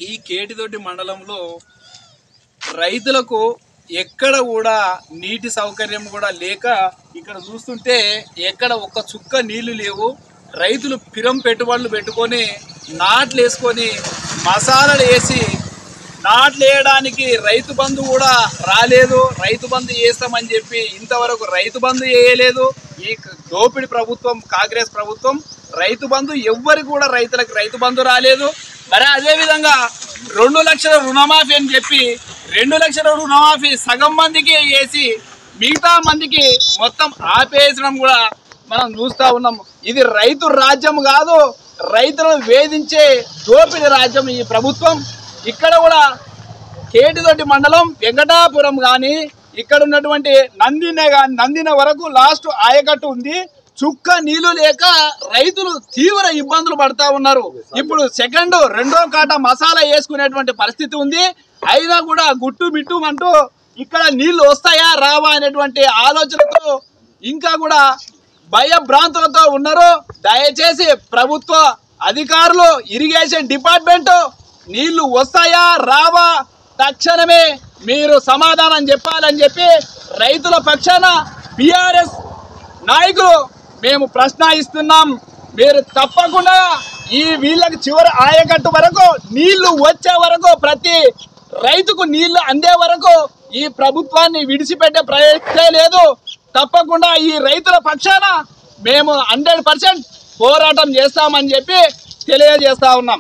ఈ కేటిదొడ్డి మండలంలో రైతులకు ఎక్కడ కూడా నీటి సౌకర్యం కూడా లేక ఇక్కడ చూస్తుంటే ఎక్కడ ఒక్క చుక్క నీళ్లు లేవు. రైతులు పిరం పెట్టుబడులు పెట్టుకొని నాట్లు వేసుకొని మసాలాలు వేసి నాట్లు వేయడానికి రైతు బంధు కూడా రాలేదు. రైతు బంధు వేస్తామని చెప్పి ఇంతవరకు రైతు బంధు వేయలేదు. ఈ దోపిడి ప్రభుత్వం కాంగ్రెస్ ప్రభుత్వం రైతు బంధు ఎవ్వరికి కూడా రైతులకు రైతు బంధు రాలేదు. మరి అదేవిధంగా 2 లక్షల రుణమాఫీ అని చెప్పి 2 లక్షల రుణమాఫీ సగం మందికి వేసి మిగతా మందికి మొత్తం ఆపేసడం కూడా మనం చూస్తూ ఉన్నాము. ఇది రైతు రాజ్యం కాదు, రైతులను వేధించే దోపిడి రాజ్యం ఈ ప్రభుత్వం. ఇక్కడ కూడా కేటిదొడ్డి మండలం వెంకటాపురం కానీ ఇక్కడ ఉన్నటువంటి నందిన వరకు లాస్ట్ ఆయకట్టు ఉంది. చుక్క నీళ్లు లేక రైతులు తీవ్ర ఇబ్బందులు పడతా ఉన్నారు. ఇప్పుడు రెండో కాట మసాలా వేసుకునేటువంటి పరిస్థితి ఉంది. అయినా కూడా గుట్టు మిట్టుమంటూ ఇక్కడ నీళ్లు వస్తాయా రావా అనేటువంటి ఆలోచనతో ఇంకా కూడా భయభ్రాంతులతో ఉన్నారు. దయచేసి ప్రభుత్వ అధికారులు, ఇరిగేషన్ డిపార్ట్మెంట్ నీళ్లు వస్తాయా రావా తక్షణమే మీరు సమాధానం చెప్పాలని చెప్పి రైతుల పక్షాన టిఆర్ఎస్ నాయకులు మేము ప్రశ్నిస్తున్నాం. మీరు తప్పకుండా వీళ్ళకి చివరి ఆయకట్టు వరకు నీళ్లు వచ్చే వరకు, ప్రతి రైతుకు నీళ్లు అందే వరకు ఈ ప్రభుత్వాన్ని విడిచిపెట్టే ప్రయత్నే లేదు. తప్పకుండా ఈ రైతుల పక్షాన మేము 100% పోరాటం చేస్తామని చెప్పి తెలియజేస్తా ఉన్నాం.